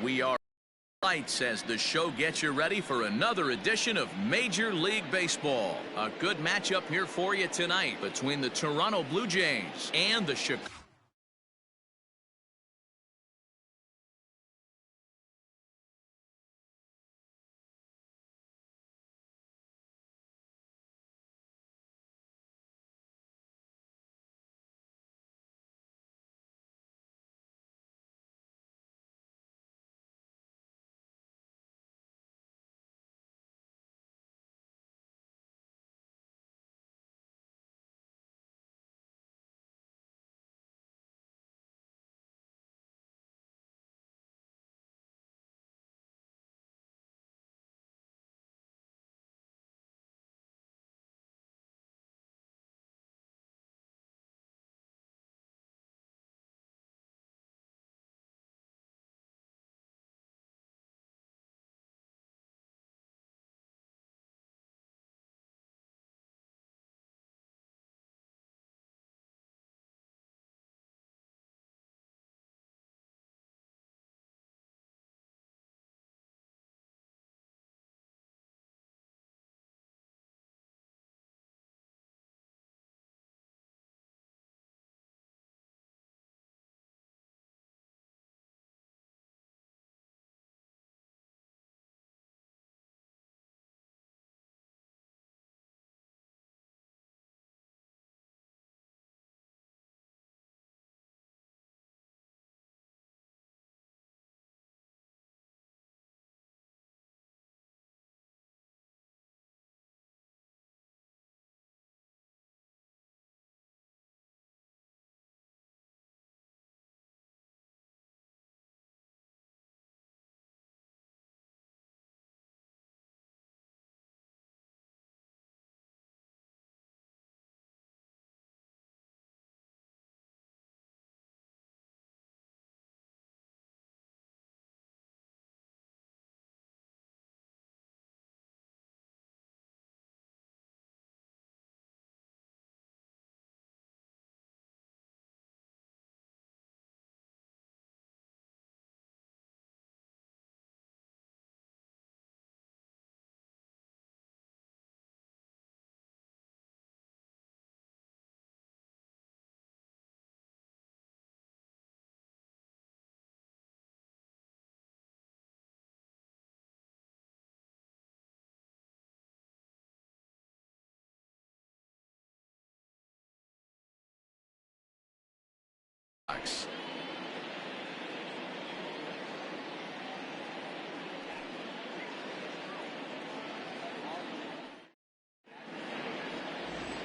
We are lights as the show gets you ready for another edition of Major League Baseball. A good matchup here for you tonight between the Toronto Blue Jays and the Chicago.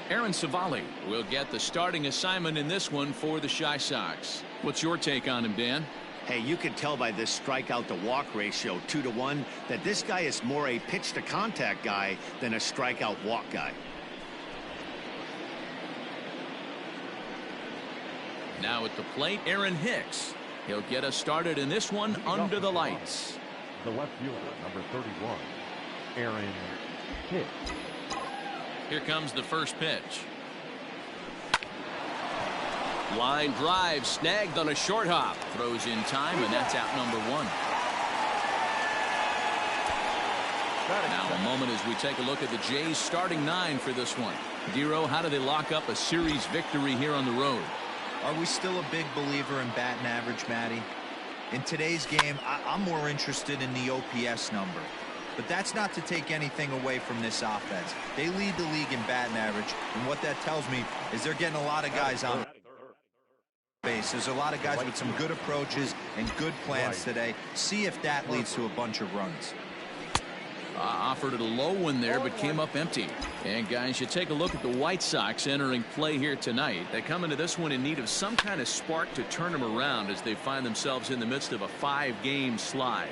Aaron Savali will get the starting assignment in this one for the Chi Sox. What's your take on him, Dan? Hey, you can tell by this strikeout to walk ratio 2-to-1 that this guy is more a pitch to contact guy than a strikeout walk guy. Now at the plate, Aaron Hicks. He'll get us started in this one under the lights. The left fielder, number 31, Aaron Hicks. Here comes the first pitch. Line drive snagged on a short hop. Throws in time, and that's out number one. Now a moment as we take a look at the Jays starting nine for this one. Dero, how do they lock up a series victory here on the road? Are we still a big believer in batting average, Matty? In today's game, I'm more interested in the OPS number. But that's not to take anything away from this offense. They lead the league in batting average, and what that tells me is they're getting a lot of guys on base. There's a lot of guys with some good approaches and good plans today. See if that leads to a bunch of runs. Offered it a low one there, but came up empty. And guys, you take a look at the White Sox entering play here tonight. They come into this one in need of some kind of spark to turn them around as they find themselves in the midst of a 5-game slide.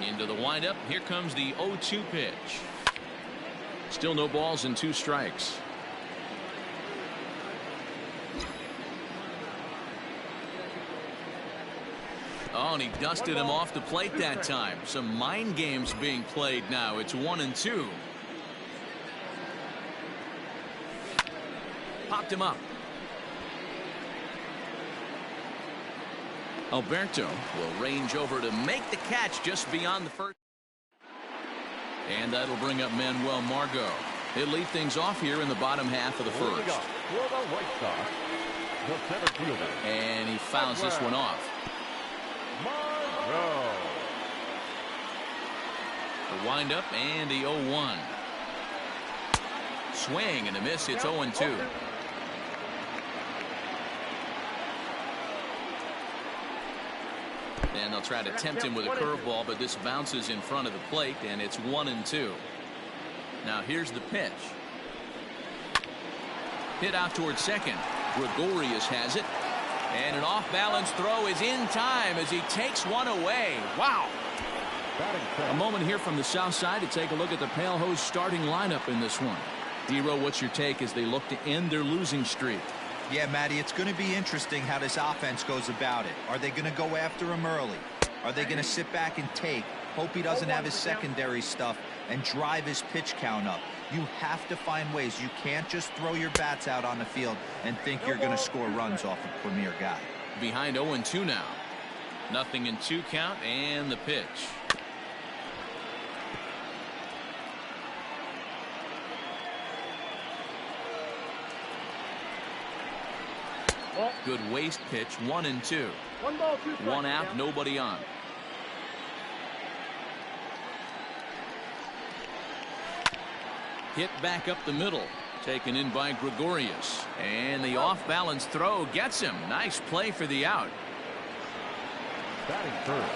Into the windup. Here comes the 0-2 pitch. Still no balls and 2 strikes. Oh, and he dusted him off the plate that time. Some mind games being played now. It's 1-2. Popped him up. Alberto will range over to make the catch just beyond the first. And that'll bring up Manuel Margot. He'll lead things off here in the bottom half of the first. For the White Sox, the center fielder. And he fouls this one off. Margot. The windup and the 0-1. Swing and a miss. It's 0-2. And they'll try to tempt him with a curveball, but this bounces in front of the plate, and it's 1-2. Now here's the pitch. Hit out towards second. Gregorius has it. And an off-balance throw is in time as he takes one away. Wow. A moment here from the south side to take a look at the Pale Hose starting lineup in this one. Dero, what's your take as they look to end their losing streak? Yeah, Matty, it's going to be interesting how this offense goes about it. Are they going to go after him early? Are they going to sit back and take, hope he doesn't have his secondary stuff, and drive his pitch count up? You have to find ways. You can't just throw your bats out on the field and think you're going to score runs off a premier guy. Behind 0-2 now. 0-2 count and the pitch. Good waste pitch. 1-2. 1 out, nobody on. Hit back up the middle. Taken in by Gregorius. And the off-balance throw gets him. Nice play for the out. Batting first,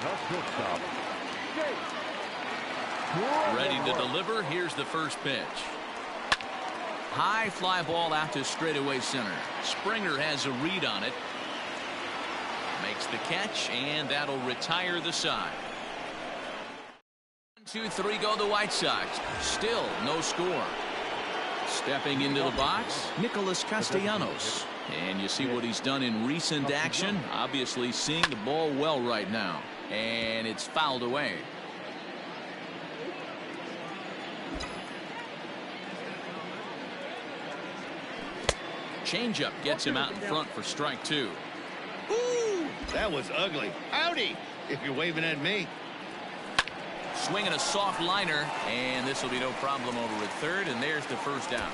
the shortstop, JAYS. Ready to deliver. Here's the first pitch. High fly ball out to straightaway center. Springer has a read on it. Makes the catch, and that'll retire the side. 1-2-3 go the White Sox. Still no score. Stepping into the box, Nicholas Castellanos. And you see what he's done in recent action. Obviously seeing the ball well right now. And it's fouled away. Changeup gets him out in front for strike 2. Ooh, that was ugly. Howdy, if you're waving at me. Swinging a soft liner, and this will be no problem over at third, and there's the first down.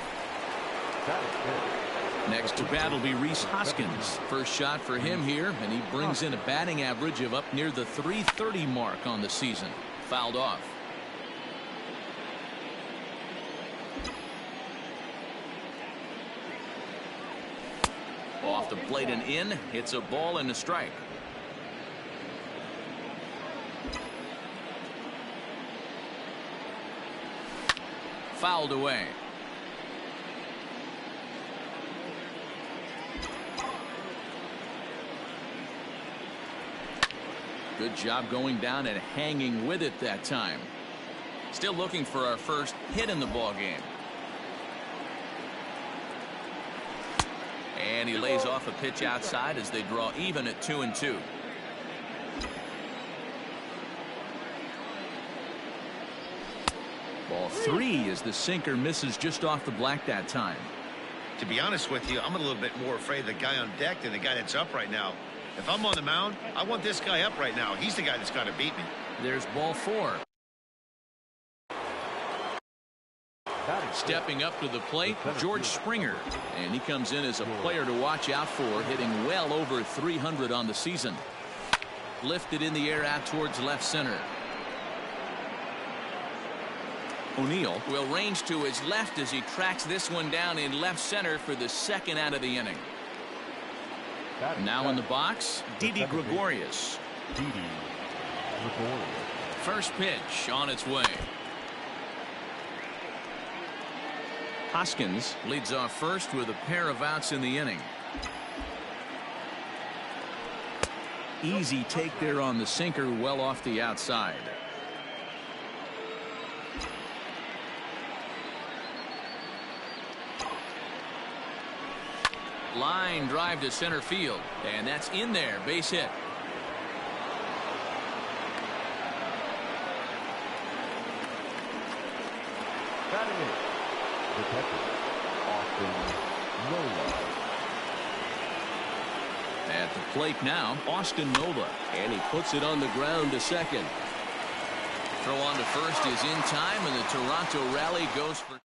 Next to bat will be Rhys Hoskins. First shot for him here, and he brings in a batting average of up near the .330 mark on the season. Fouled off. Off the plate and in. It's a ball and a strike. Fouled away. Good job going down and hanging with it that time. Still looking for our first hit in the ball game. And he lays off a pitch outside as they draw even at 2-2. Ball 3 as the sinker misses just off the black that time. To be honest with you, I'm a little bit more afraid of the guy on deck than the guy that's up right now. If I'm on the mound, I want this guy up right now. He's the guy that's got to beat me. There's ball 4. Stepping up to the plate, George Springer. And he comes in as a player to watch out for, hitting well over 300 on the season. Lifted in the air out towards left center. O'Neill will range to his left as he tracks this one down in left center for the second out of the inning. Now in the box, Didi Gregorius. First pitch on its way. Hoskins leads off first with a pair of outs in the inning. Easy take there on the sinker, well off the outside. Line drive to center field, and that's in there. Base hit. At the plate now, Austin Nola. And he puts it on the ground to second. Throw on to first is in time, and the Toronto rally goes for.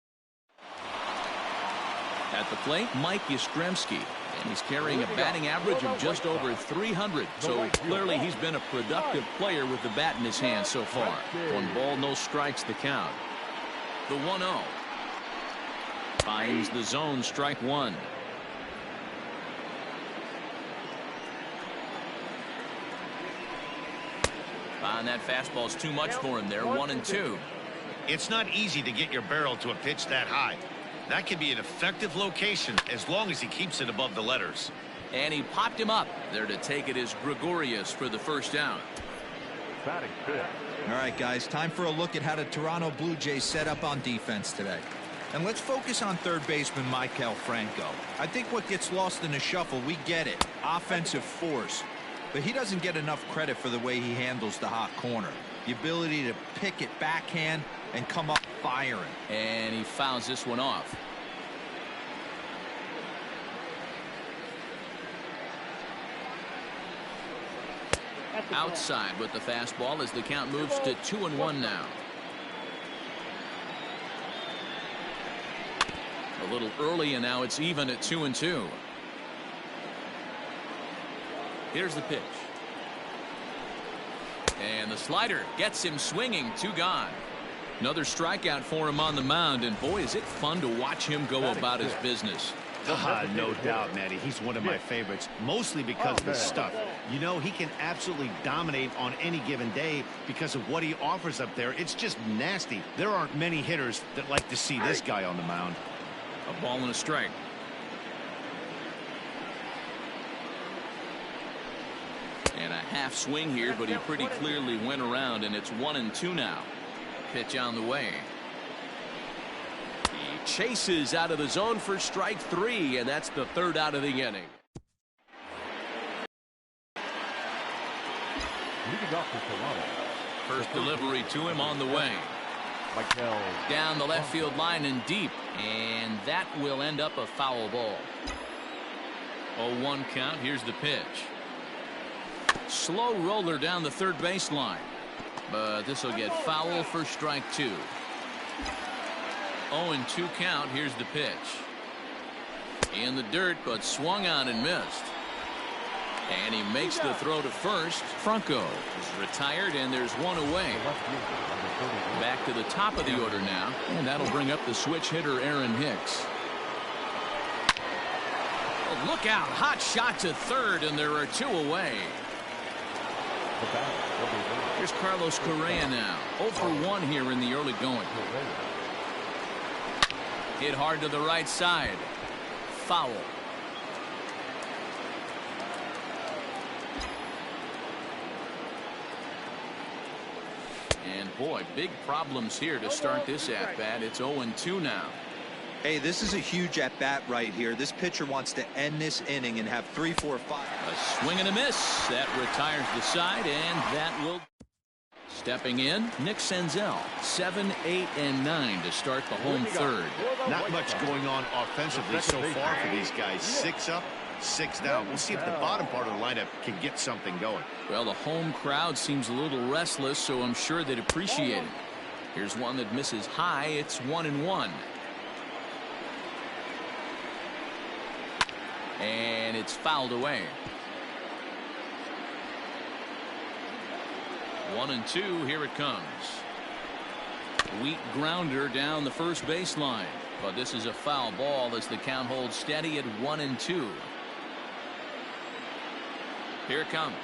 At the plate, Mike Yastrzemski. And he's carrying a batting average of just over 300. So clearly he's been a productive player with the bat in his hand so far. 1 ball, no strikes the count. The 1-0. Finds the zone, strike 1. And that fastball's too much for him there. 1-2. It's not easy to get your barrel to a pitch that high. That can be an effective location as long as he keeps it above the letters. And he popped him up. There to take it is Gregorius for the first down. Batting fifth. All right, guys, time for a look at how the Toronto Blue Jays set up on defense today. And let's focus on third baseman Maikel Franco. I think what gets lost in the shuffle, we get it. Offensive force. But he doesn't get enough credit for the way he handles the hot corner. The ability to pick it backhand and come up firing. And he fouls this one off. Outside with the fastball as the count moves to 2-1 now. A little early, and now it's even at 2-2. Here's the pitch. And the slider gets him swinging. 2 gone. Another strikeout for him on the mound, and boy, is it fun to watch him go about his business. No doubt, Matty. He's one of my favorites, mostly because of his stuff. You know, he can absolutely dominate on any given day because of what he offers up there. It's just nasty. There aren't many hitters that like to see this guy on the mound. A ball and a strike. And a half swing here, but he pretty clearly went around, and it's 1-2 now. Pitch on the way. He chases out of the zone for strike 3, and that's the 3rd out of the inning. Leading off for Toronto. First delivery to him on the way. Maikel. Down the left field line and deep, and that will end up a foul ball. 0-1 count. Here's the pitch. Slow roller down the third baseline, but this will get foul for strike 2. 0-2 count. Here's the pitch. In the dirt, but swung on and missed. And he makes the throw to first. Franco is retired, and there's one away. Back to the top of the order now, and that'll bring up the switch hitter Aaron Hicks. Oh, look out. Hot shot to third, and there are 2 away. Here's Carlos Correa now. 0 for 1 here in the early going. Hit hard to the right side. Foul. And boy, big problems here to start this at-bat. It's 0-2 now. Hey, this is a huge at-bat right here. This pitcher wants to end this inning and have 3, 4, 5. A swing and a miss. That retires the side, and that will. Stepping in, Nick Senzel. 7, 8, and 9 to start the home third. Not much going on offensively so far for these guys. 6 up, 6 down. We'll see if the bottom part of the lineup can get something going. Well, the home crowd seems a little restless, so I'm sure they'd appreciate it. Here's one that misses high. It's 1-1. And it's fouled away. 1-2. Here it comes. Weak grounder down the first baseline, but this is a foul ball as the count holds steady at 1-2. Here it comes.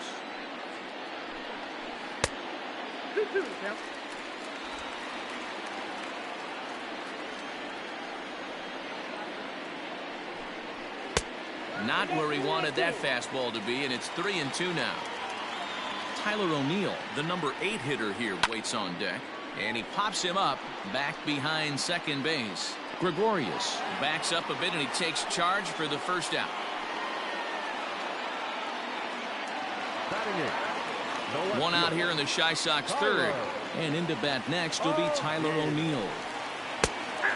Not where he wanted that fastball to be, and it's 3-2 now. Tyler O'Neill, the number 8 hitter here, waits on deck, and he pops him up back behind second base. Gregorius backs up a bit, and he takes charge for the first out. One out here in the Chi Sox third, and into bat next will be Tyler O'Neill.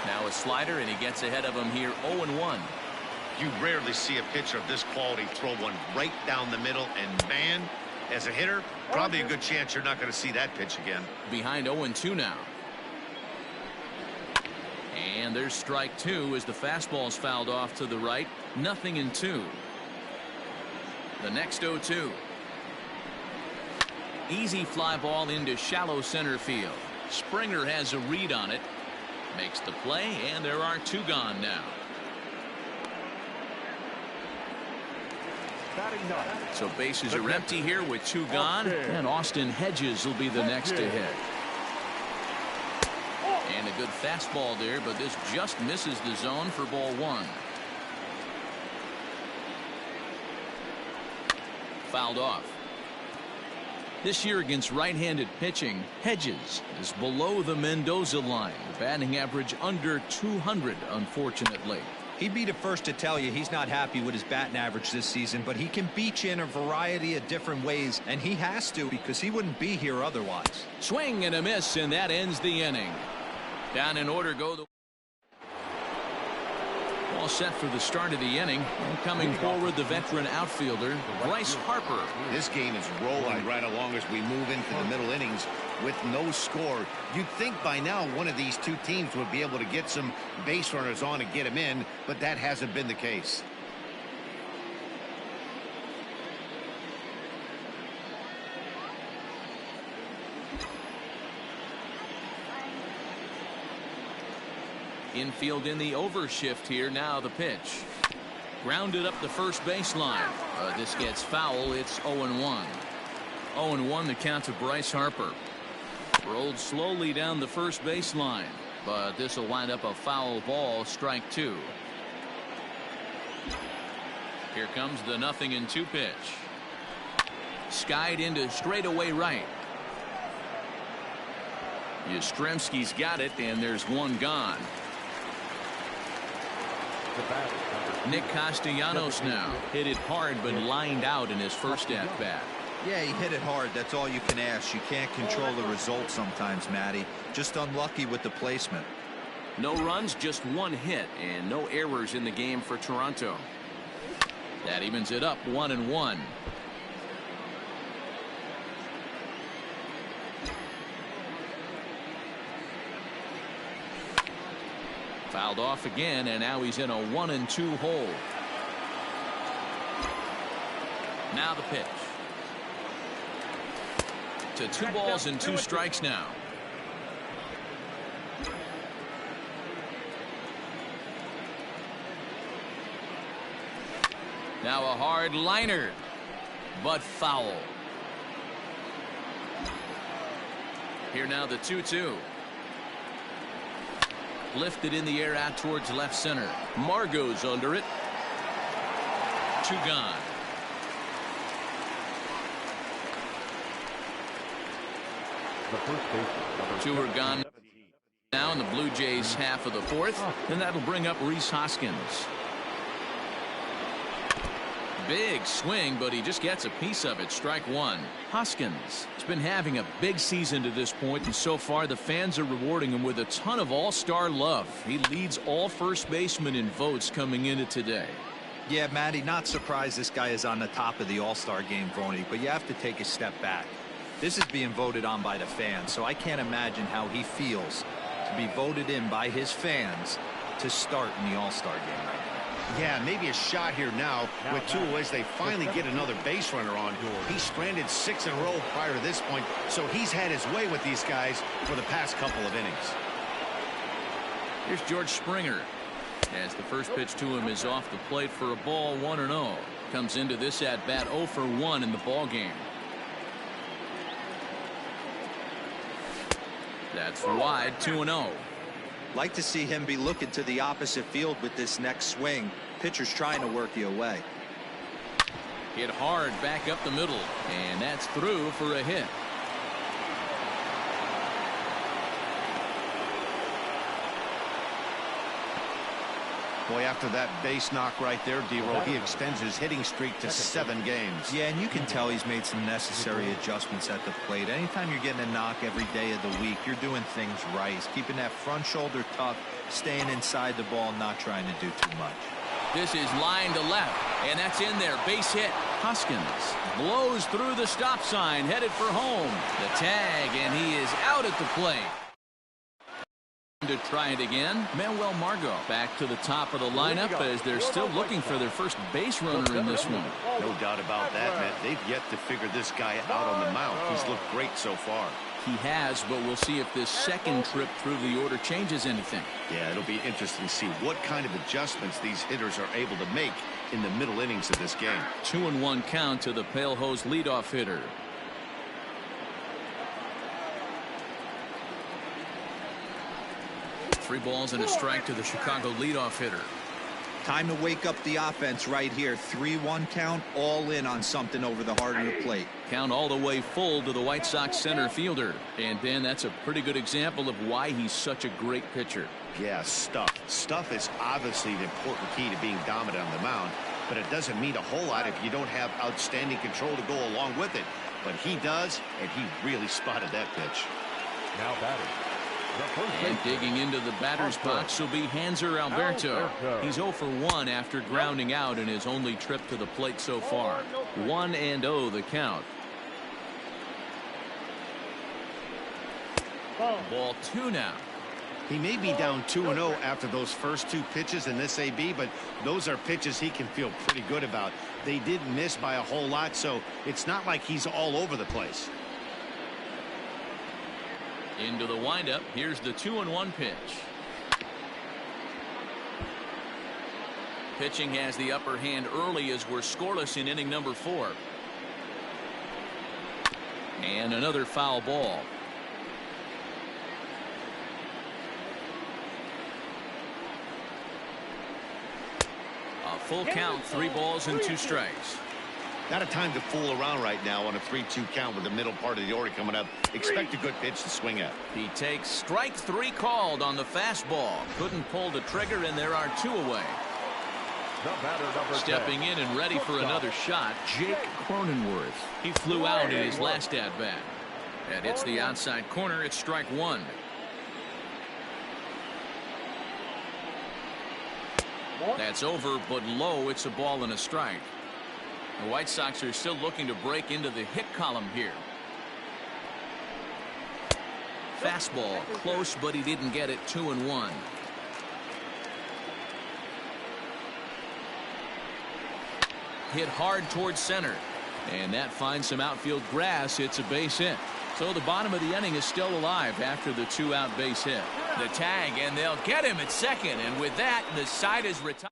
Now a slider, and he gets ahead of him here. 0-1. You rarely see a pitcher of this quality throw one right down the middle, and man, as a hitter, probably a good chance you're not going to see that pitch again. Behind 0-2 now. And there's strike two as the fastball's fouled off to the right. 0-2. The next 0-2. Easy fly ball into shallow center field. Springer has a read on it. Makes the play, and there are two gone now. So bases are empty here with two gone, and Austin Hedges will be the next to hit. And a good fastball there, but this just misses the zone for ball one. Fouled off. This year against right-handed pitching, Hedges is below the Mendoza line. Batting average under 200, unfortunately. He'd be the first to tell you he's not happy with his batting average this season, but he can beat you in a variety of different ways, and he has to because he wouldn't be here otherwise. Swing and a miss, and that ends the inning. Down in order go the all set for the start of the inning, and coming forward the veteran outfielder Bryce Harper. This game is rolling right along as we move into the middle innings with no score. You'd think by now one of these two teams would be able to get some base runners on and get them in, but that hasn't been the case. Infield in the overshift here. Now the pitch. Grounded up the first baseline. This gets foul. It's 0-1. 0-1 the count to Bryce Harper. Rolled slowly down the first baseline, but this will wind up a foul ball. Strike two. Here comes the 0-2 pitch. Skied into straightaway right. Yastrzemski's got it, and there's one gone. Nick Castellanos now hit it hard, but lined out in his first at bat. Yeah, he hit it hard. That's all you can ask. You can't control the result sometimes, Matty. Just unlucky with the placement. No runs, just one hit, and no errors in the game for Toronto. That evens it up 1-1. Fouled off again, and now he's in a 1-2 hole. Now the pitch. To 2 balls and 2 strikes now. Now a hard liner, but foul. Here now the 2-2. Lifted in the air out towards left center. Margot's under it. 2 gone. The first baseman, 2 are gone now in the Blue Jays half of the 4th, and that'll bring up Rhys Hoskins. Big swing, but he just gets a piece of it. Strike one. Hoskins has been having a big season to this point, and so far the fans are rewarding him with a ton of all-star love. He leads all first basemen in votes coming into today. Yeah, Matty, not surprised this guy is on the top of the all-star game voting, but you have to take a step back. This is being voted on by the fans, so I can't imagine how he feels to be voted in by his fans to start in the all-star game right now. Yeah, maybe a shot here now with 2 away. They finally get another base runner on. He's stranded 6 in a row prior to this point, so he's had his way with these guys for the past couple of innings. Here's George Springer as the first pitch to him is off the plate for a ball. 1-0. Comes into this at bat 0 for 1 in the ball game. That's wide. 2-0. Like to see him be looking to the opposite field with this next swing. Pitcher's trying to work you away. Hit hard back up the middle, and that's through for a hit. Boy, after that base knock right there, D-Roll, he extends his hitting streak to 7 games. Yeah, and you can tell he's made some necessary adjustments at the plate. Anytime you're getting a knock every day of the week, you're doing things right. He's keeping that front shoulder tucked, staying inside the ball, not trying to do too much. This is line to left, and that's in there. Base hit. Hoskins blows through the stop sign, headed for home. The tag, and he is out at the plate. To try it again, Manuel Margot back to the top of the lineup as they're still looking for their first base runner in this one. No doubt about that, man. They've yet to figure this guy out on the mound. He's looked great so far. He has, but we'll see if this second trip through the order changes anything. Yeah, it'll be interesting to see what kind of adjustments these hitters are able to make in the middle innings of this game. 2-1 count to the Pale Hose leadoff hitter. Three balls and a strike to the Chicago leadoff hitter. Time to wake up the offense right here. 3-1 count, all in on something over the heart of the plate. Count all the way full to the White Sox center fielder. And Ben, that's a pretty good example of why he's such a great pitcher. Yeah, stuff. Stuff is obviously the important key to being dominant on the mound, but it doesn't mean a whole lot if you don't have outstanding control to go along with it. But he does, and he really spotted that pitch. Now batting. And digging into the batter's box will be Hanser Alberto. He's 0 for 1 after grounding out in his only trip to the plate so far. 1-0 the count. Ball 2 now. He may be down 2-0 after those first two pitches in this AB, but those are pitches he can feel pretty good about. They did miss by a whole lot, so it's not like he's all over the place. Into the windup. Here's the 2-1 pitch. Pitching has the upper hand early as we're scoreless in inning number 4. And another foul ball. A full count, 3 balls and 2 strikes. Not a time to fool around right now on a 3-2 count with the middle part of the order coming up. Expect a good pitch to swing at. He takes strike 3 called on the fastball. Couldn't pull the trigger, and there are 2 away. Stepping in and ready for another shot, Jake Cronenworth. He flew out in his last at-bat. That hits the outside corner. It's strike 1. That's over, but low. It's a ball and a strike. The White Sox are still looking to break into the hit column here. Fastball close, but he didn't get it. 2-1. Hit hard towards center, and that finds some outfield grass. It's a base hit. So the bottom of the inning is still alive after the 2-out base hit. The tag, and they'll get him at second, and with that, the side is retired.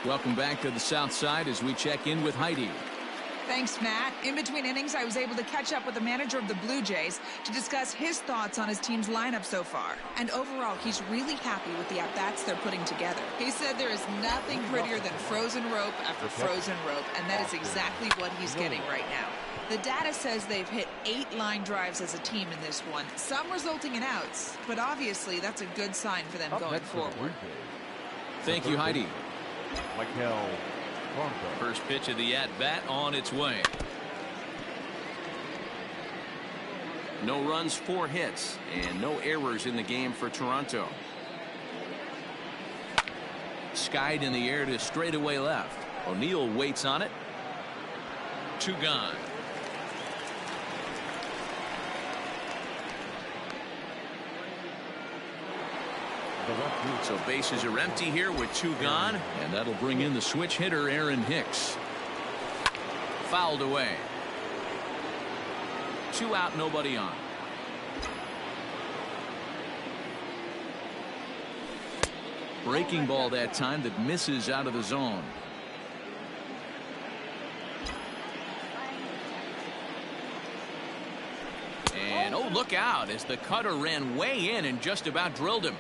Welcome back to the South Side as we check in with Heidi. Thanks, Matt. In between innings, I was able to catch up with the manager of the Blue Jays to discuss his thoughts on his team's lineup so far. And overall, he's really happy with the at-bats they're putting together. He said there is nothing prettier than frozen rope after frozen rope, and that is exactly what he's getting right now. The data says they've hit 8 line drives as a team in this one, some resulting in outs, but obviously that's a good sign for them going forward. Thank you, Heidi. Michael First pitch of the at-bat on its way. No runs, 4 hits, and no errors in the game for Toronto. Skied in the air to straightaway left. O'Neill waits on it. 2 gone. So bases are empty here with 2 gone, and that'll bring in the switch hitter Aaron Hicks. Fouled away. 2 out, nobody on. Breaking ball that time that misses out of the zone. And oh, look out as the cutter ran way in and just about drilled him.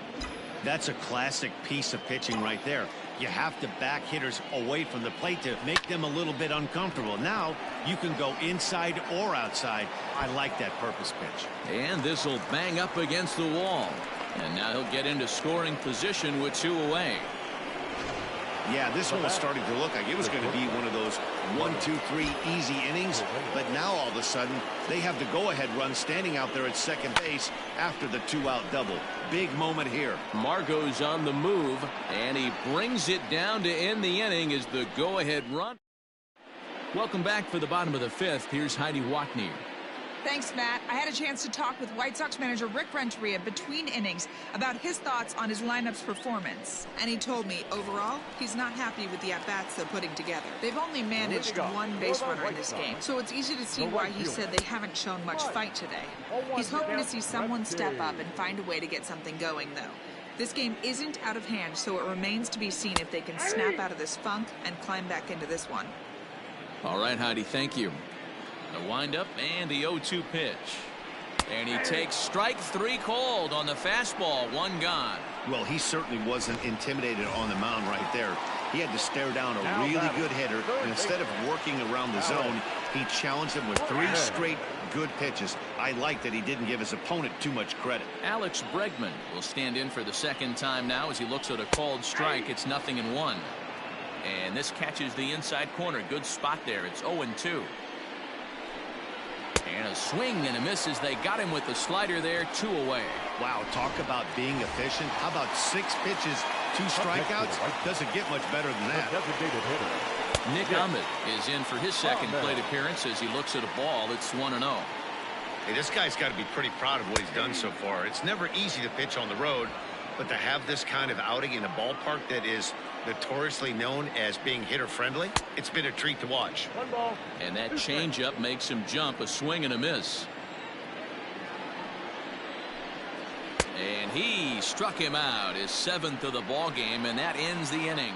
That's a classic piece of pitching right there. You have to back hitters away from the plate to make them a little bit uncomfortable. Now you can go inside or outside. I like that purpose pitch. And this will bang up against the wall. And now he'll get into scoring position with 2 away. Yeah, this one was starting to look like it was going to be one of those 1, 2, 3 easy innings. But now all of a sudden, they have the go-ahead run standing out there at second base after the 2-out double. Big moment here. Margot's on the move, and he brings it down to end the inning as the go-ahead run. Welcome back for the bottom of the fifth. Here's Heidi Watney. Thanks, Matt. I had a chance to talk with White Sox manager Rick Renteria between innings about his thoughts on his lineup's performance. And he told me, overall, he's not happy with the at-bats they're putting together. They've only managed one base runner in this game, so it's easy to see why he said they haven't shown much fight today. He's hoping to see someone step up and find a way to get something going, though. This game isn't out of hand, so it remains to be seen if they can snap out of this funk and climb back into this one. All right, Heidi, thank you. The windup and the 0-2 pitch. And he takes strike 3 called on the fastball. 1 gone. Well, he certainly wasn't intimidated on the mound right there. He had to stare down a really good hitter, and instead of working around the zone, he challenged him with 3 straight good pitches. I like that he didn't give his opponent too much credit. Alex Bregman will stand in for the second time now as he looks at a called strike. It's 0-1. And this catches the inside corner. Good spot there. It's 0-2. And a swing and a miss as they got him with the slider there. 2 away. Wow, talk about being efficient. How about 6 pitches, 2 strikeouts? Doesn't get much better than that. Nick Ahmed is in for his second plate appearance as he looks at a ball. It's 1-0. Hey, this guy's got to be pretty proud of what he's done so far. It's never easy to pitch on the road, but to have this kind of outing in a ballpark that is notoriously known as being hitter friendly, it's been a treat to watch. And that changeup makes him jump. A swing and a miss. And he struck him out, his 7th of the ball game, and that ends the inning.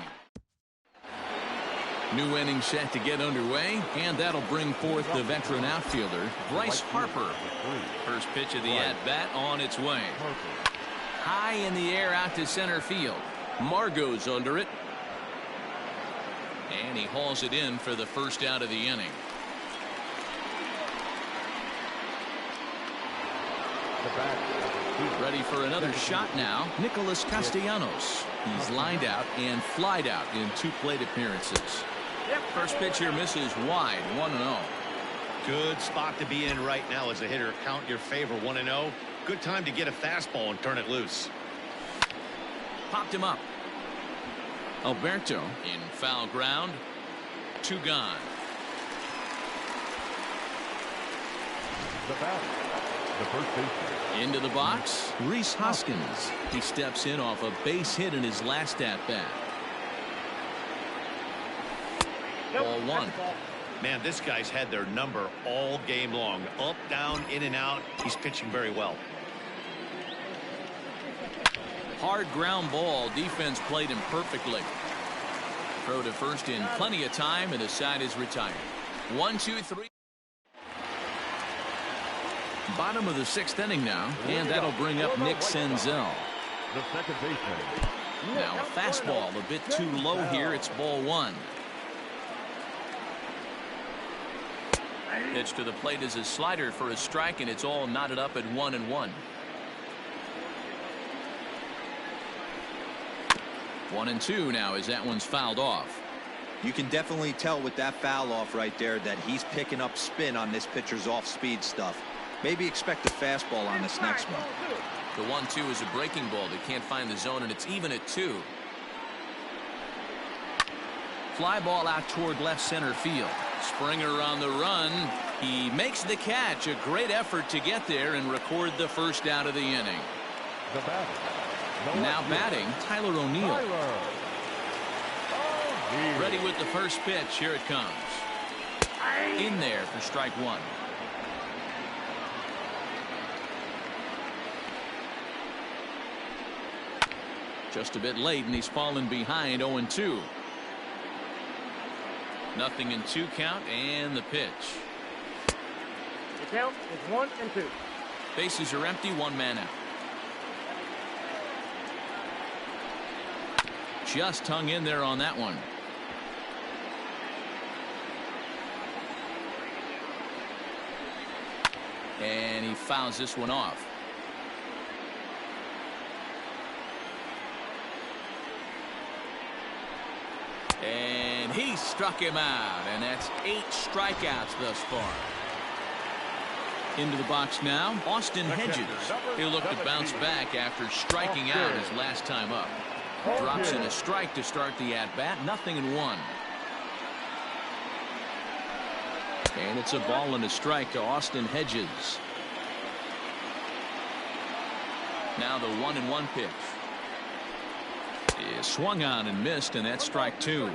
New inning set to get underway, and that'll bring forth the veteran outfielder Bryce Harper. First pitch of the at-bat on its way. High in the air out to center field. Margot's under it. And he hauls it in for the first out of the inning. Ready for another shot now. Nicholas Castellanos. He's lined out and flied out in 2 plate appearances. First pitch here misses wide. 1-0. Good spot to be in right now as a hitter. Count your favor. 1-0. Good time to get a fastball and turn it loose. Popped him up. Alberto in foul ground. 2 gone. The first baseman. Into the box, Rhys Hoskins. He steps in off a base hit in his last at-bat. Ball 1. Man, this guy's had their number all game long. Up, down, in and out. He's pitching very well. Hard ground ball. Defense played him perfectly. Throw to first in plenty of time, and the side is retired. 1, 2, 3. Bottom of the 6th inning now, and that'll bring up Nick Senzel. The second baseman. Now a fastball a bit too low here. It's ball 1. Pitch to the plate is a slider for a strike, and it's all knotted up at 1-1. 1-2 now as that one's fouled off. You can definitely tell with that foul off right there that he's picking up spin on this pitcher's off-speed stuff. Maybe expect a fastball on this next one. The 1-2 is a breaking ball. They can't find the zone, and it's even at 2. Fly ball out toward left center field. Springer on the run. He makes the catch. A great effort to get there and record the first out of the inning. Now batting, Tyler O'Neill. Ready with the first pitch. Here it comes. In there for strike 1. Just a bit late, and he's fallen behind. 0-2. Nothing in 2 count, and the pitch. The count is 1-2. Bases are empty. 1 man out. Just hung in there on that one. And he fouls this one off. And he struck him out, and that's 8 strikeouts thus far. Into the box now, Austin Hedges. He'll look to bounce back after striking out his last time up. Drops in a strike to start the at-bat, 0-1. And it's a ball and a strike to Austin Hedges. Now the 1-1 pitch. Is swung on and missed, and that's strike 2.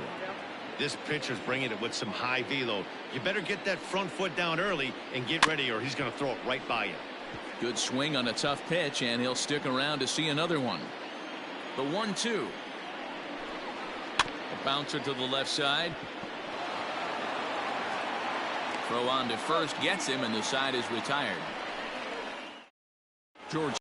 This pitcher's bringing it with some high velo. You better get that front foot down early and get ready, or he's going to throw it right by you. Good swing on a tough pitch, and he'll stick around to see another one. The 1-2. A bouncer to the left side. Throw on to first, gets him, and the side is retired. George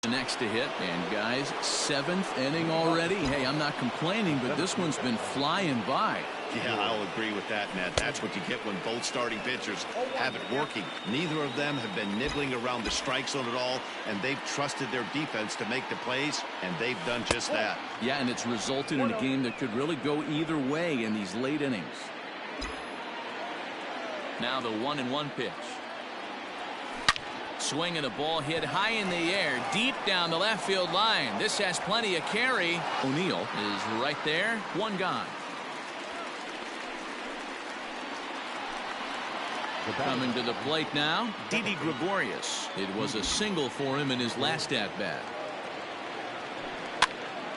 next to hit, and guys, 7th inning already. Hey, I'm not complaining, but this one's been flying by. Yeah, I'll agree with that, Matt. That's what you get when both starting pitchers have it working. Neither of them have been nibbling around the strike zone at all, and they've trusted their defense to make the plays, and they've done just that. Yeah, and it's resulted in a game that could really go either way in these late innings. Now the 1-1 pitch. Swing and a ball hit high in the air, deep down the left field line. This has plenty of carry. O'Neill is right there. 1 gone. Coming to the plate now, Didi Gregorius. It was a single for him in his last at-bat.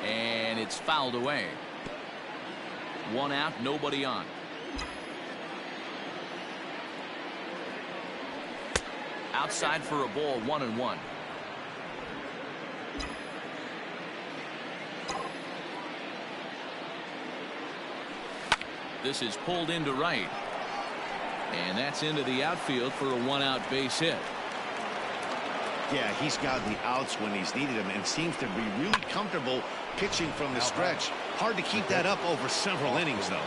And it's fouled away. 1 out, nobody on. Outside for a ball, 1-1. This is pulled into right. And that's into the outfield for a 1-out base hit. Yeah, he's got the outs when he's needed them and seems to be really comfortable pitching from the stretch. Hard to keep that up over several innings, though.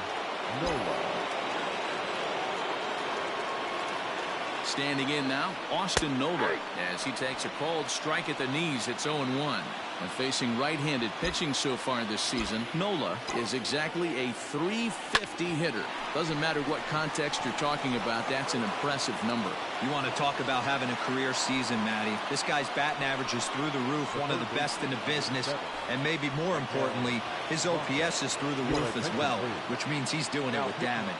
Standing in now, Austin Nola, as he takes a called strike at the knees. It's 0-1. And facing right-handed pitching so far this season, Nola is exactly a .350 hitter. Doesn't matter what context you're talking about, that's an impressive number. You want to talk about having a career season, Matty. This guy's batting average is through the roof, one of the best in the business, and maybe more importantly, his OPS is through the roof as well, which means he's doing it with damage.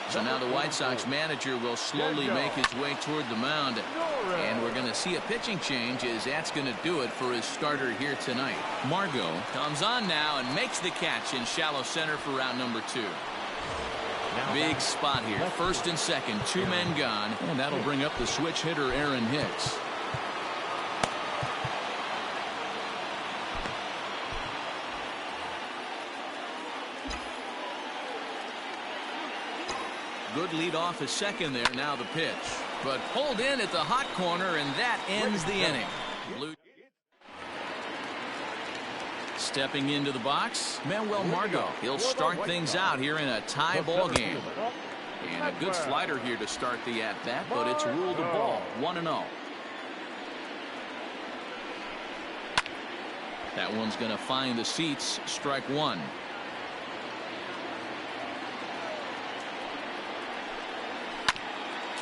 So now the White Sox manager will slowly make his way toward the mound. And we're going to see a pitching change, as that's going to do it for his starter here tonight. Margot comes on now and makes the catch in shallow center for round number 2. Big spot here. First and second, 2 men gone. And that'll bring up the switch hitter, Aaron Hicks. Good lead off his second there. Now the pitch, but pulled in at the hot corner, and that ends the inning. Stepping into the box, Manuel Margot. He'll start things out here in a tie ball game. And a good slider here to start the at-bat, but it's ruled a ball. 1-0. That one's going to find the seats. Strike 1.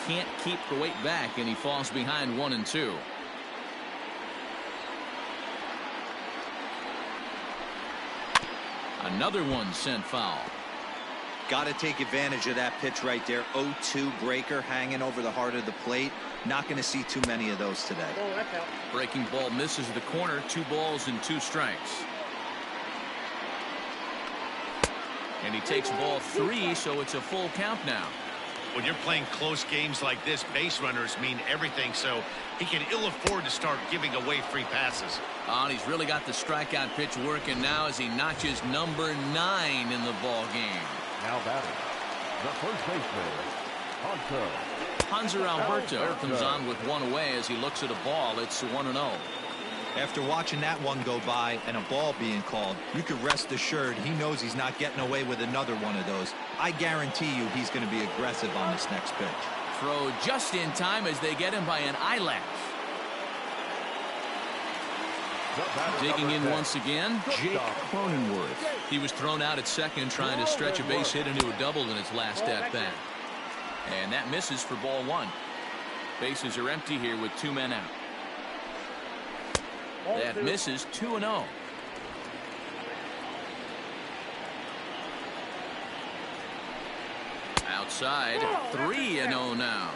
Can't keep the weight back, and he falls behind 1-2. Another one sent foul. Got to take advantage of that pitch right there. 0-2 breaker hanging over the heart of the plate. Not going to see too many of those today. Breaking ball misses the corner. 2 balls and 2 strikes. And he takes ball 3, so it's a full count now. When you're playing close games like this, base runners mean everything, so he can ill afford to start giving away free passes. And he's really got the strikeout pitch working now as he notches number 9 in the ball game. Now batting, the first baseman, Hanser Alberto comes on with 1 away as he looks at a ball. It's 1-0. After watching that one go by and a ball being called, you can rest assured he knows he's not getting away with another one of those. I guarantee you he's going to be aggressive on this next pitch. Throw just in time as they get him by an eyelash. Digging in once again, Jake Cronenworth. He was thrown out at second trying to stretch a base hit into a double in his last at-bat. And that misses for ball one. Bases are empty here with 2 men out. That misses 2-0. Outside, 3-0 now.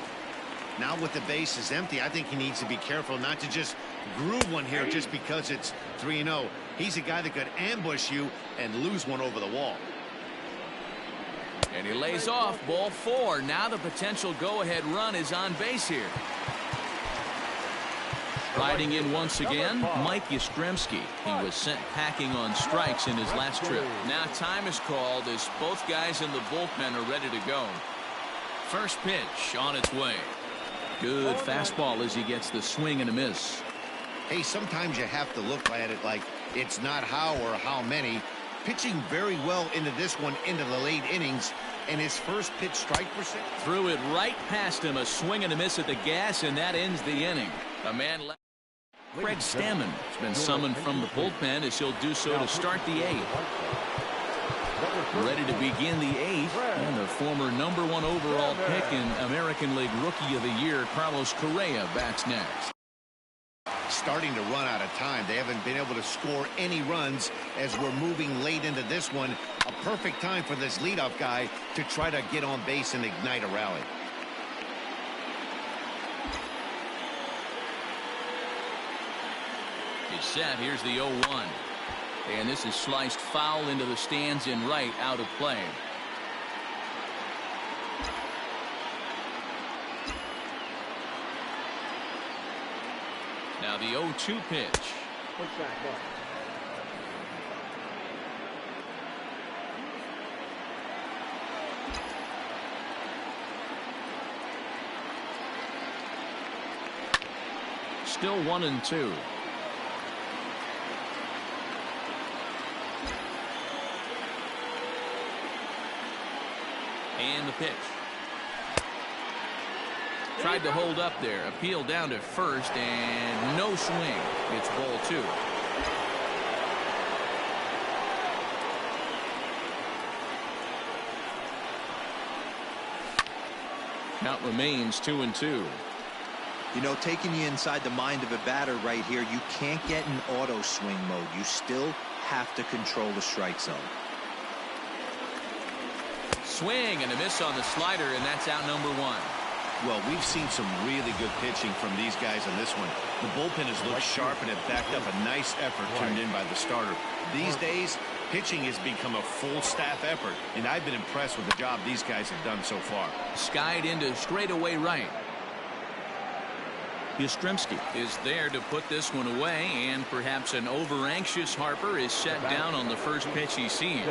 Now with the bases empty, I think he needs to be careful not to just groove one here just because it's 3-0. He's a guy that could ambush you and lose one over the wall. And he lays off ball 4. Now the potential go-ahead run is on base here. Riding in once again, Mike Yastrzemski. He was sent packing on strikes in his last trip. Now time is called as both guys in the bullpen are ready to go. First pitch on its way. Good fastball as he gets the swing and a miss. Hey, sometimes you have to look at it like it's not how or how many. Pitching very well into this one into the late innings, and his first pitch strike percent. Threw it right past him, a swing and a miss at the gas, and that ends the inning. A man left. Craig Stammen has been summoned from the bullpen as he'll do so to start the 8th. Ready to begin the 8th, and the former #1 overall pick in American League Rookie of the Year, Carlos Correa, bats next. Starting to run out of time. They haven't been able to score any runs as we're moving late into this one. A perfect time for this leadoff guy to try to get on base and ignite a rally. He's set. Here's the 0-1. And this is sliced foul into the stands in right, out of play. Now the 0-2 pitch. Still 1-2. And the pitch. Tried to hold up there. Appeal down to first and no swing. It's ball 2. Count remains 2-2. You know, taking you inside the mind of a batter right here, you can't get in auto swing mode. You still have to control the strike zone. Swing and a miss on the slider, and that's out number 1. Well, we've seen some really good pitching from these guys on this one. The bullpen has looked sharp and have backed up a nice effort turned in by the starter. These days, pitching has become a full staff effort, and I've been impressed with the job these guys have done so far. Skied into straightaway right. Yastrzemski is there to put this one away, and perhaps an over-anxious Harper is set down on the first pitch he sees.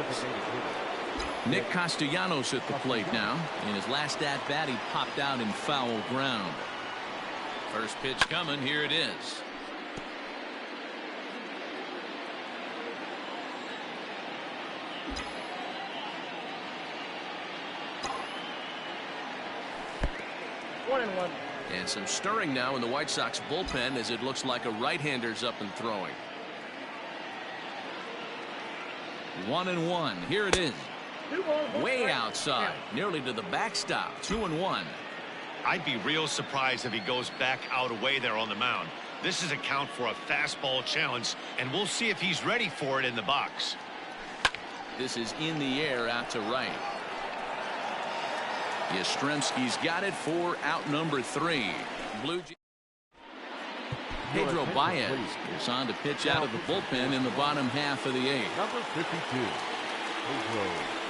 Nick Castellanos at the plate now. In his last at-bat, he popped out in foul ground. First pitch coming. Here it is. And some stirring now in the White Sox bullpen as it looks like a right-hander's up and throwing. 1-1. Here it is. Way outside, nearly to the backstop. 2-1. I'd be real surprised if he goes back out away there on the mound. This is a count for a fastball challenge, and we'll see if he's ready for it in the box. This is in the air out to right. Yastrzemski's got it for out number 3. Blue Jays. Pedro Baez is on to pitch out of the bullpen in the bottom half of the 8th. Number 52.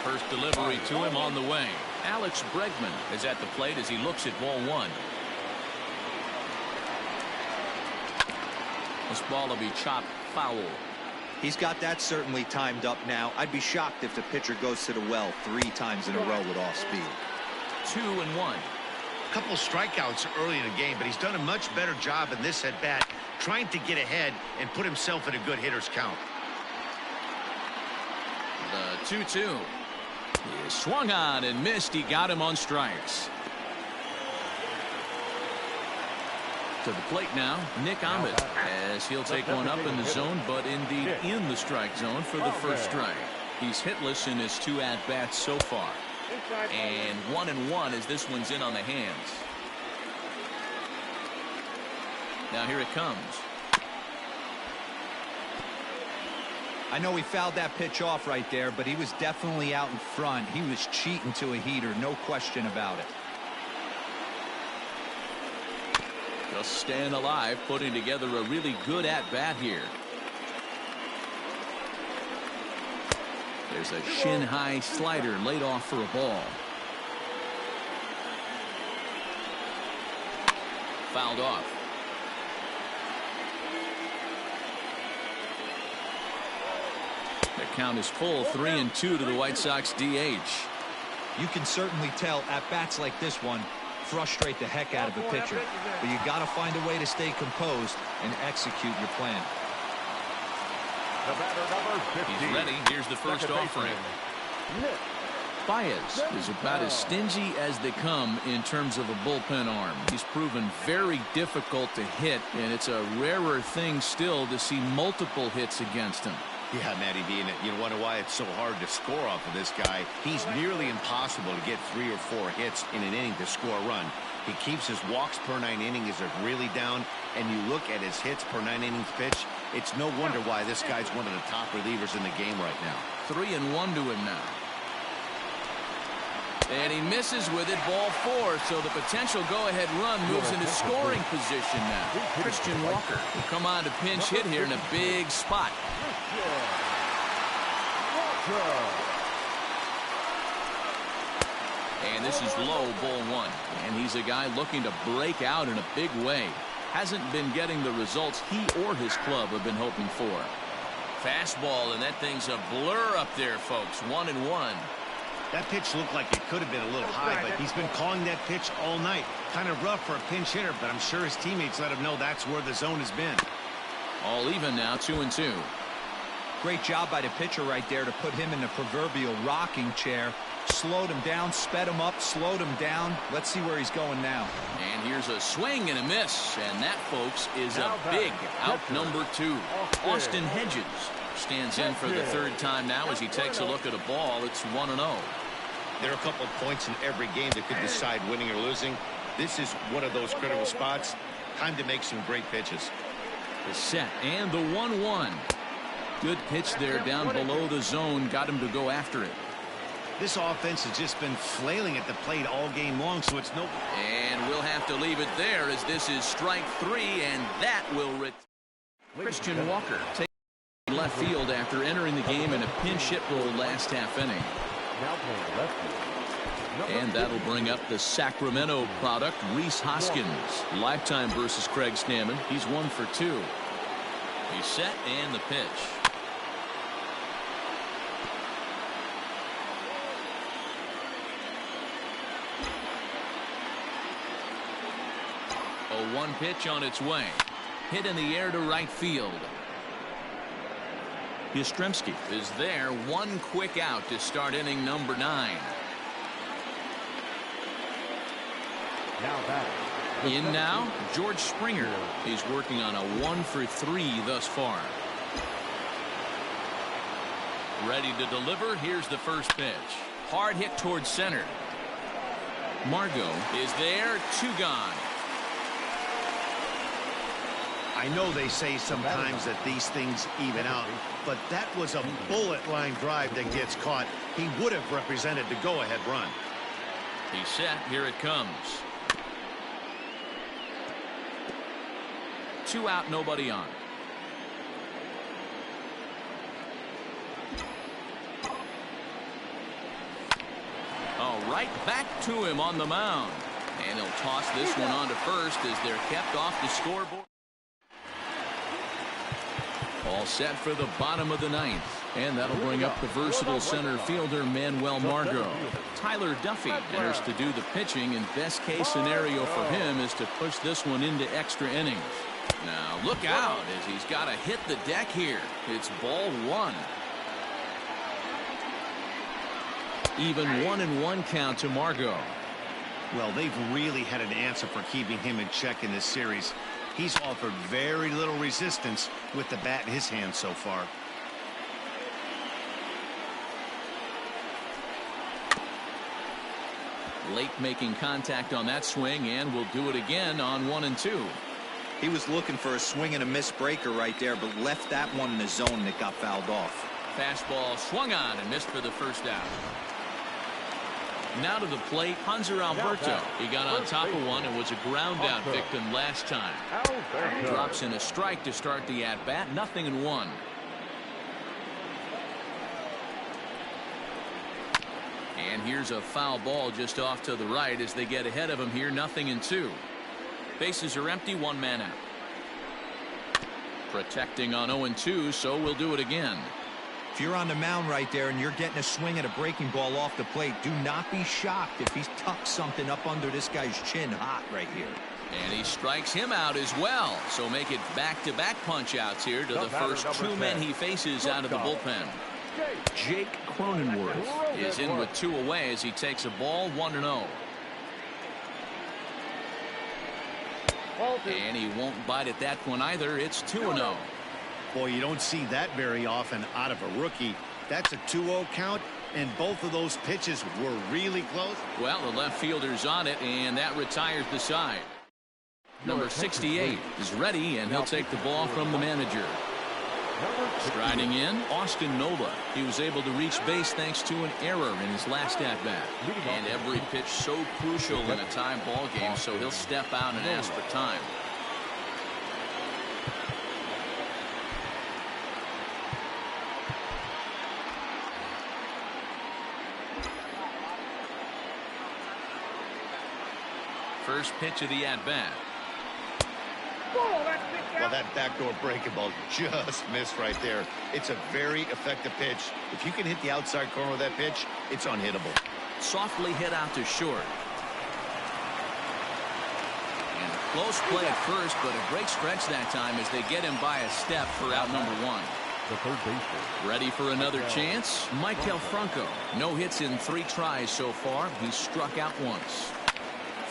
First delivery to him on the way. Alex Bregman is at the plate as he looks at ball 1. This ball will be chopped foul. He's got that certainly timed up now. I'd be shocked if the pitcher goes to the well 3 times in a row with off speed. 2-1. A couple strikeouts early in the game, but he's done a much better job in this at bat trying to get ahead and put himself in a good hitter's count. The 2-2. He swung on and missed. He got him on strikes. To the plate now, Nick Ahmed, as he'll take one up in the zone, but indeed in the strike zone for the first strike. He's hitless in his 2 at-bats so far. And 1-1 as this one's in on the hands. Now here it comes. I know he fouled that pitch off right there, but he was definitely out in front. He was cheating to a heater, no question about it. Just staying alive, putting together a really good at-bat here. There's a shin-high slider laid off for a ball. Fouled off. The count is full, 3-2 to the White Sox DH. You can certainly tell at-bats like this one frustrate the heck out of a pitcher, but you got to find a way to stay composed and execute your plan. The batter, number 50. He's ready. Here's the first offering. Baez is about as stingy as they come in terms of a bullpen arm. He's proven very difficult to hit, and it's a rarer thing still to see multiple hits against him. Yeah, Matty B, and you wonder why it's so hard to score off of this guy. He's nearly impossible to get 3 or 4 hits in an inning to score a run. He keeps his walks per 9 innings are really down, and you look at his hits per 9 innings pitch, it's no wonder why this guy's one of the top relievers in the game right now. 3-1 to him now. And he misses with it, ball 4, so the potential go-ahead run moves into scoring position now. Christian Walker will come on to pinch hit here in a big spot. And this is low, ball 1. And he's a guy looking to break out in a big way. Hasn't been getting the results he or his club have been hoping for. Fastball, and that thing's a blur up there, folks. 1-1. That pitch looked like it could have been a little high, but he's been calling that pitch all night. Kind of rough for a pinch hitter, but I'm sure his teammates let him know that's where the zone has been. All even now, 2-2. Great job by the pitcher right there to put him in the proverbial rocking chair. Slowed him down, sped him up, slowed him down. Let's see where he's going now. And here's a swing and a miss. And that, folks, is a big out number 2. Austin Hedges stands in for the 3rd time now as he takes a look at a ball. It's 1-0. There are a couple of points in every game that could decide winning or losing. This is one of those critical spots. Time to make some great pitches. The set and the 1-1. Good pitch there down below the zone. Got him to go after it. This offense has just been flailing at the plate all game long, so it's no. And we'll have to leave it there as this is strike 3, and that will Christian Walker takes left field after entering the game in a pinch hit role last half inning. And that'll bring up the Sacramento product, Rhys Hoskins. Lifetime versus Craig Stammen. He's 1 for 2. He's set and the pitch. A 1 pitch on its way. Hit in the air to right field. Yastrzemski is there. 1 quick out to start inning number 9. In now, George Springer. He's working on a 1 for 3 thus far. Ready to deliver. Here's the first pitch. Hard hit towards center. Margot is there. 2 gone. I know they say sometimes that these things even out, but that was a bullet line drive that gets caught. He would have represented the go-ahead run. He's set. Here it comes. 2 out, nobody on. All right, back to him on the mound. And he'll toss this one on to first as they're kept off the scoreboard. All set for the bottom of the 9th. And that'll bring up the versatile center fielder Manuel Margot. Tyler Duffy enters to do the pitching, and best case scenario for him is to push this one into extra innings. Now look out as he's got to hit the deck here. It's ball 1. Even 1-1 count to Margot. Well, they've really had an answer for keeping him in check in this series. He's offered very little resistance with the bat in his hand so far. Late making contact on that swing, and will do it again on 1 and 2. He was looking for a swing and a miss breaker right there, but left that one in the zone that got fouled off. Fastball swung on and missed for the first out. Now to the plate, Hanser Alberto. He got on top of one and was a ground out victim last time. Drops in a strike to start the at-bat, 0-1. And here's a foul ball just off to the right as they get ahead of him here, 0-2. Bases are empty, 1 man out. Protecting on 0-2, so we'll do it again. If you're on the mound right there and you're getting a swing at a breaking ball off the plate, do not be shocked if he's tucked something up under this guy's chin hot right here. And he strikes him out as well. So make it back-to-back punch-outs here to the first 2 men he faces out of the bullpen. Jake Cronenworth is in with 2 away as he takes a ball, 1-0. And he won't bite at that one either. It's 2-0. Boy, you don't see that very often out of a rookie. That's a 2-0 count, and both of those pitches were really close. Well, the left fielder's on it, and that retires the side. Number 68 is ready, and he'll take the ball from the manager. Striding in, Austin Nola. He was able to reach base thanks to an error in his last at-bat. And every pitch so crucial in a tie ball game, so he'll step out and ask for time. First pitch of the at-bat. Well, that backdoor breaking ball just missed right there. It's a very effective pitch. If you can hit the outside corner of that pitch, it's unhittable. Softly hit out to short. And close play at first, but a great stretch that time as they get him by a step for out number 1. The third baseman. Ready for another chance? Maikel Franco. No hits in 3 tries so far. He's struck out once.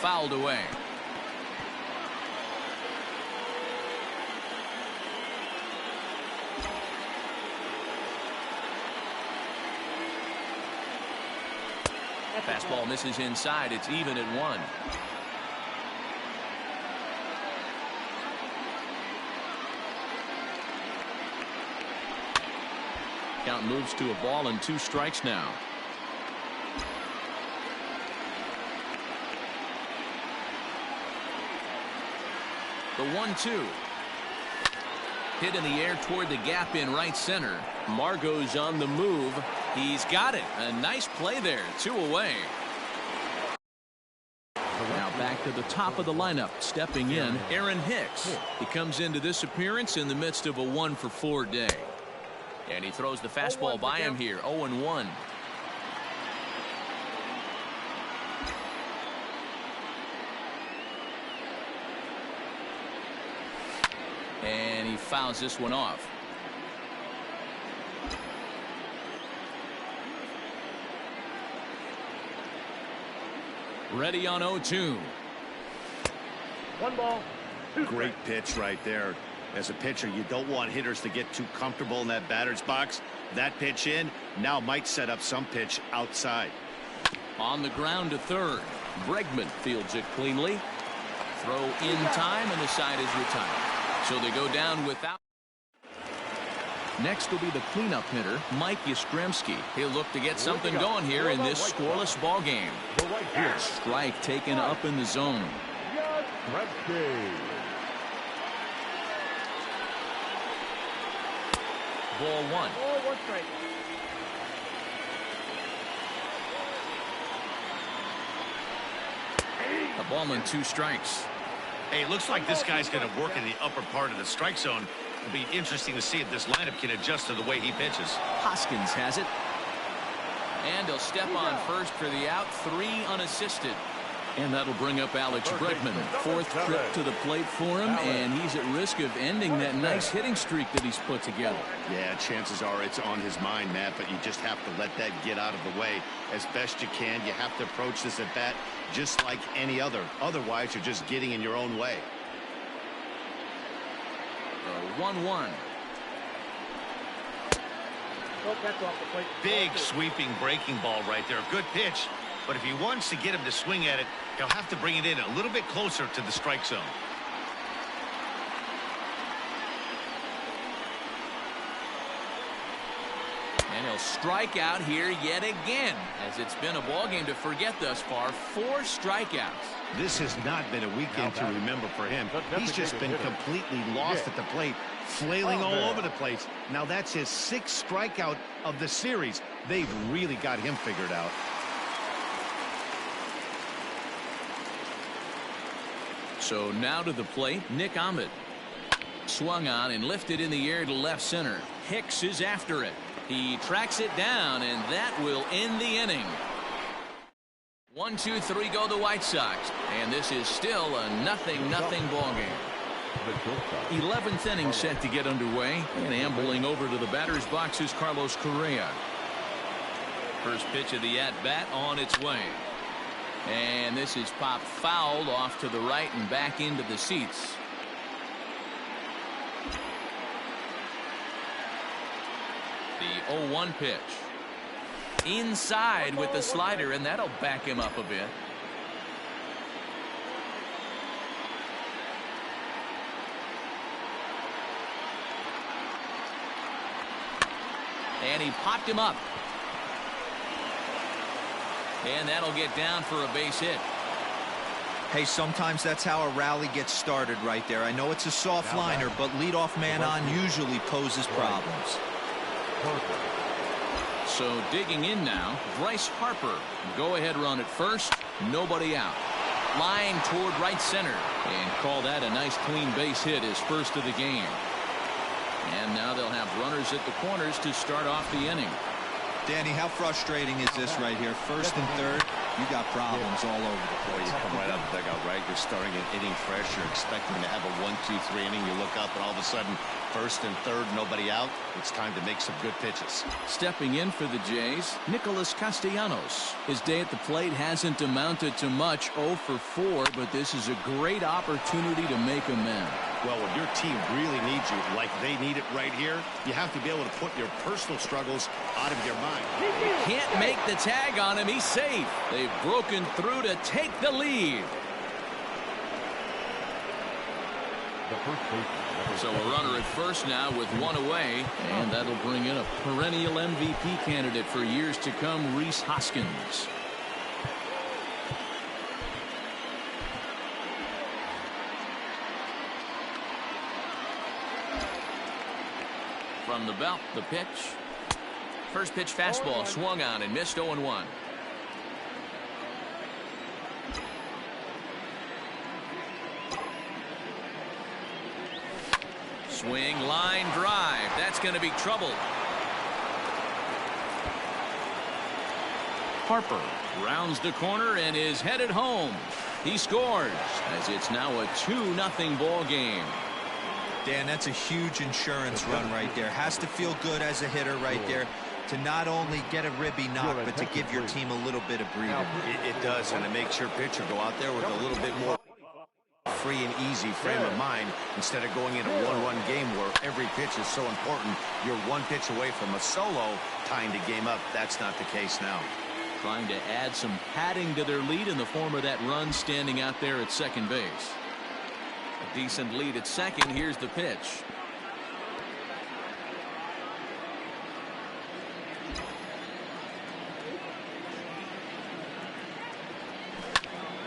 Fouled away. Fastball misses inside. It's even at 1. Count moves to a ball and 2 strikes now. The 1-2. Hit in the air toward the gap in right center. Margot's on the move. He's got it. A nice play there. 2 away. Now back to the top of the lineup. Stepping in, Aaron Hicks. He comes into this appearance in the midst of a 1-for-4 day. And he throws the fastball by him here. 0-1. And he fouls this one off. Ready on 0-2. 1 ball. 2 Great pitch right there. As a pitcher, you don't want hitters to get too comfortable in that batter's box. That pitch in now might set up some pitch outside. On the ground to third. Bregman fields it cleanly. Throw in time, and the side is retired. So they go down without. Next will be the cleanup hitter, Mike Yastrzemski. He'll look to get something going here in this scoreless ball game. Strike taken up in the zone. Ball 1. 1 strike. A ball and 2 strikes. Hey, it looks like this guy's going to work in the upper part of the strike zone. It'll be interesting to see if this lineup can adjust to the way he pitches. Hoskins has it. And he'll step on first for the out. 3 unassisted. And that'll bring up Alex Bregman. 4th trip to the plate for him, and he's at risk of ending that nice hitting streak that he's put together. Yeah, chances are it's on his mind, Matt, but you just have to let that get out of the way as best you can. You have to approach this at bat just like any other. Otherwise, you're just getting in your own way. The 1-1. That's off the plate. Big sweeping breaking ball right there. Good pitch. But if he wants to get him to swing at it, he'll have to bring it in a little bit closer to the strike zone. And he'll strike out here yet again, as it's been a ball game to forget thus far. 4 strikeouts. This has not been a weekend to remember for him. He's just been completely lost at the plate, flailing all over the place. Now that's his 6th strikeout of the series. They've really got him figured out. So now to the plate, Nick Ahmed. Swung on and lifted in the air to left center. Hicks is after it. He tracks it down, and that will end the inning. 1, 2, 3 go the White Sox, and this is still a 0-0 ball game. 11th inning set to get underway, and ambling over to the batter's box is Carlos Correa. First pitch of the at-bat on its way. And this is popped fouled off to the right and back into the seats. The 0-1 pitch. Inside with the slider, and that'll back him up a bit. And he popped him up. And that'll get down for a base hit. Hey, sometimes that's how a rally gets started right there. I know it's a soft liner, but leadoff man on usually poses problems. So digging in now, Bryce Harper. Go ahead run at first. Nobody out. Line toward right center. And call that a nice clean base hit, his first of the game. And now they'll have runners at the corners to start off the inning. Danny, how frustrating is this right here? First and third, you got problems all over the place. You come right up the dugout, right? You're starting an inning fresh. You're expecting to have a 1, 2, 3 inning. You look up, and all of a sudden, first and third, nobody out. It's time to make some good pitches. Stepping in for the Jays, Nicholas Castellanos. His day at the plate hasn't amounted to much, 0 for 4, but this is a great opportunity to make amends. Well, when your team really needs you, like they need it right here, you have to be able to put your personal struggles out of your mind. Can't make the tag on him. He's safe. They've broken through to take the lead. So a runner at first now with 1 away, and that'll bring in a perennial MVP candidate for years to come, Rhys Hoskins. From the belt, the pitch. First pitch fastball swung on and missed. 0-1. Swing, line drive. That's going to be trouble. Harper rounds the corner and is headed home. He scores as it's now a 2-0 ball game. Dan, that's a huge insurance run right there. Has to feel good as a hitter right there to not only get a ribby knock, but to give your team a little bit of breathing. It does, and it makes your pitcher go out there with a little bit more free and easy frame of mind instead of going into a 1-run game where every pitch is so important. You're 1 pitch away from a solo tying the game up. That's not the case now. Trying to add some padding to their lead in the form of that run standing out there at second base. A decent lead at second. Here's the pitch.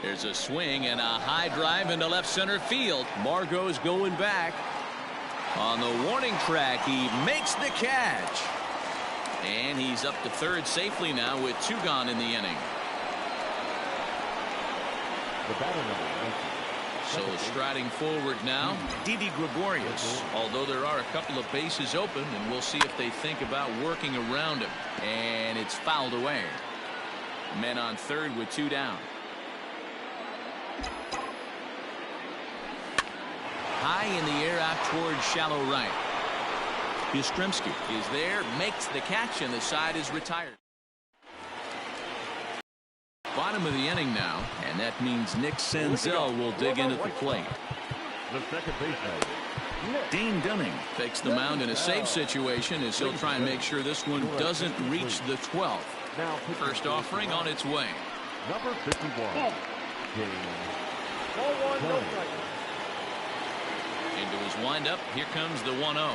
There's a swing and a high drive into left center field. Margot's going back. On the warning track, he makes the catch. And he's up to third safely now with 2 gone in the inning. The batter number 19. So striding forward now, Didi Gregorius. Although there are a couple of bases open, and we'll see if they think about working around him. And it's fouled away. Men on third with 2 down. High in the air out towards shallow right. Yastrzemski is there, makes the catch, and the side is retired. Bottom of the inning now, and that means Nick Senzel will dig in at the plate. The second baseman, Dane Dunning takes the mound in a safe situation as he'll try and make sure this one doesn't reach the 12th. First offering on its way. Number 51. Into his windup. Here comes the 1-0.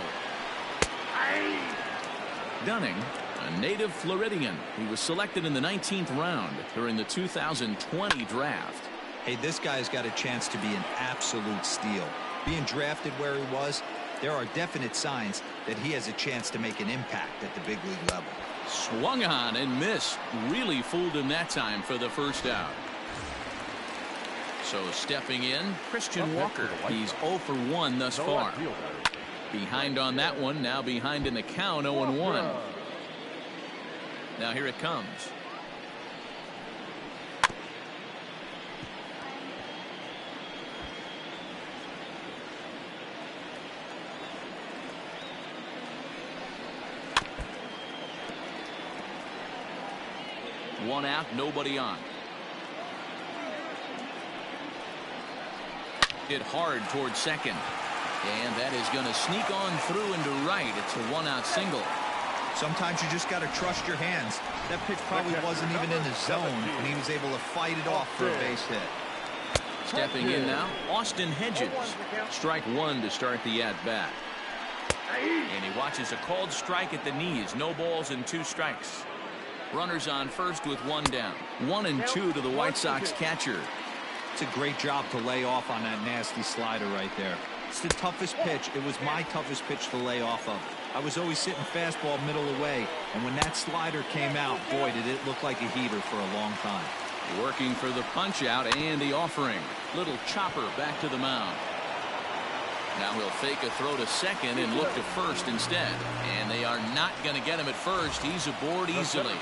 Dunning, a native Floridian. He was selected in the 19th round during the 2020 draft. Hey, this guy's got a chance to be an absolute steal. Being drafted where he was, there are definite signs that he has a chance to make an impact at the big league level. Swung on and missed. Really fooled him that time for the first out. So stepping in, Christian Walker. He's 0 for 1 thus far. Behind on that one, now behind in the count, 0-1. Now here it comes. One out, nobody on. Hit hard towards second. And that is going to sneak on through into right. It's a 1-out single. Sometimes you just got to trust your hands. That pitch probably wasn't even in the zone, and he was able to fight it off for a base hit. Stepping in now, Austin Hedges. Strike one to start the at-bat. And he watches a called strike at the knees. No balls and 2 strikes. Runners on first with 1 down. 1-2 to the White Sox catcher. It's a great job to lay off on that nasty slider right there. It's the toughest pitch. It was my toughest pitch to lay off of. I was always sitting fastball middle away, and when that slider came out, boy, did it look like a heater for a long time. Working for the punch out and the offering. Little chopper back to the mound. Now he'll fake a throw to second and look to first instead. And they are not going to get him at first. He's aboard easily.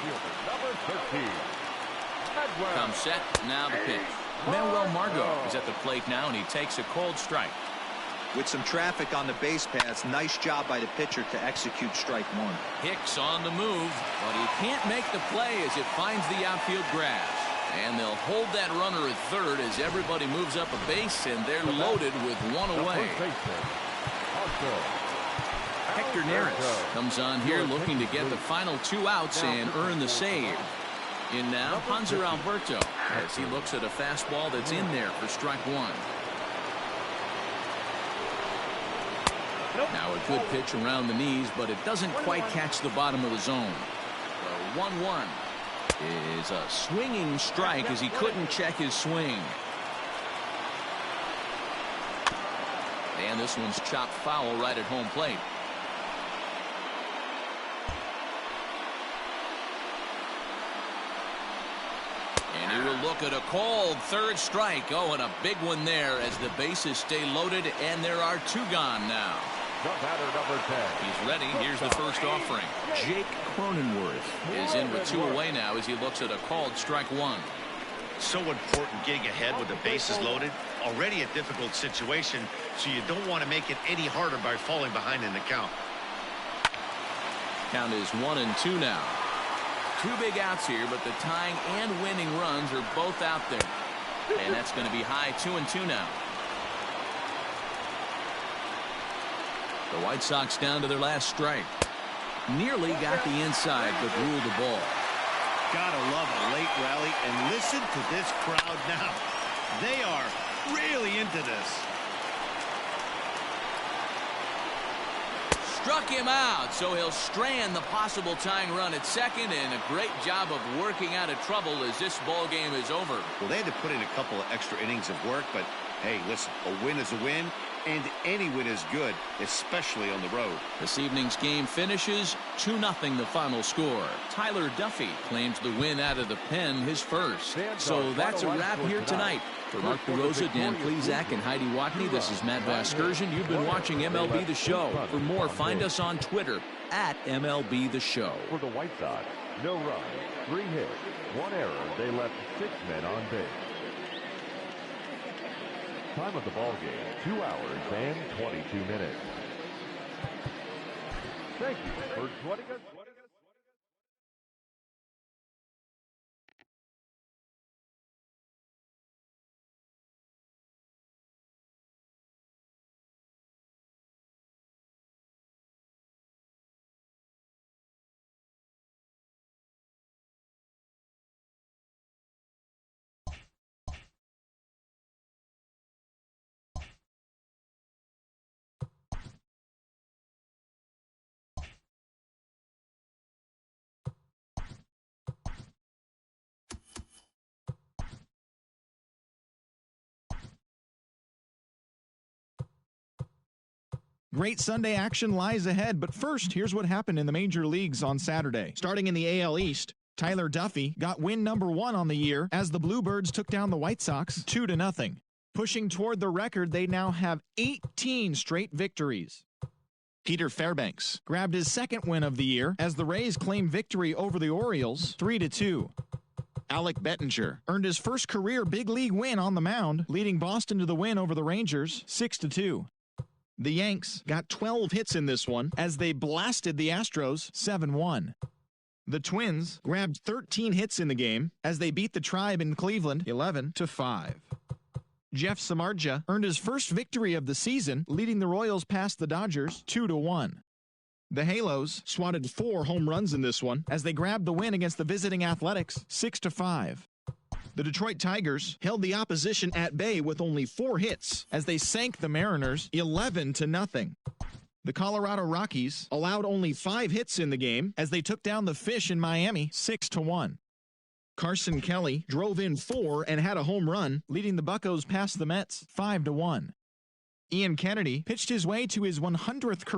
Comes set. Now the pitch. Manuel Margot is at the plate now, and he takes a called strike. With some traffic on the base paths, nice job by the pitcher to execute strike one. Hicks on the move, but he can't make the play as it finds the outfield grass. And they'll hold that runner at third as everybody moves up a base, and they're loaded with 1 away. Hector Neris comes on here looking to get the final 2 outs and earn the save. In now, Hanser Alberto, as he looks at a fastball that's in there for strike one. Now a good pitch around the knees, but it doesn't quite catch the bottom of the zone. The 1-1 is a swinging strike as he couldn't check his swing. And this one's chopped foul right at home plate. And he will look at a called third strike. Oh, and a big one there as the bases stay loaded, and there are 2 gone now. He's ready. Here's the first offering. Jake Cronenworth is in with 2 away now as he looks at a called strike one. So important getting ahead with the bases loaded. Already a difficult situation, so you don't want to make it any harder by falling behind in the count. Count is 1-2 now. 2 big outs here, but the tying and winning runs are both out there. And that's going to be high 2-2 now. The White Sox down to their last strike. Nearly got the inside, but ruled the ball. Gotta love a late rally, and listen to this crowd now. They are really into this. Struck him out, so he'll strand the possible tying run at second, and a great job of working out of trouble as this ball game is over. Well, they had to put in a couple of extra innings of work, but hey, listen, a win is a win, and any win is good, especially on the road. This evening's game finishes 2-0 the final score. Tyler Duffy claims the win out of the pen, his first. So that's a wrap here tonight. For Mark DeRosa, Dan Plesac, and Heidi Watney, this is Matt Vasgersian. You've been watching MLB The Show. For more, find us on Twitter at MLB The Show. For the White Sox, no runs, 3 hits, 1 error. They left 6 men on base. Time of the ball game, 2 hours and 22 minutes. Thank you for joining us. Great Sunday action lies ahead, but first, here's what happened in the major leagues on Saturday. Starting in the AL East, Tyler Duffy got win number 1 on the year as the Bluebirds took down the White Sox 2-0. Pushing toward the record, they now have 18 straight victories. Peter Fairbanks grabbed his second win of the year as the Rays claimed victory over the Orioles 3-2. Alec Bettinger earned his first career big league win on the mound, leading Boston to the win over the Rangers 6-2. The Yanks got 12 hits in this one as they blasted the Astros 7-1. The Twins grabbed 13 hits in the game as they beat the Tribe in Cleveland 11-5. Jeff Samardzija earned his first victory of the season, leading the Royals past the Dodgers 2-1. The Halos swatted 4 home runs in this one as they grabbed the win against the visiting Athletics 6-5. The Detroit Tigers held the opposition at bay with only 4 hits as they sank the Mariners 11-0. The Colorado Rockies allowed only 5 hits in the game as they took down the Fish in Miami 6-1. Carson Kelly drove in 4 and had a home run, leading the Buccos past the Mets 5-1. Ian Kennedy pitched his way to his 100th career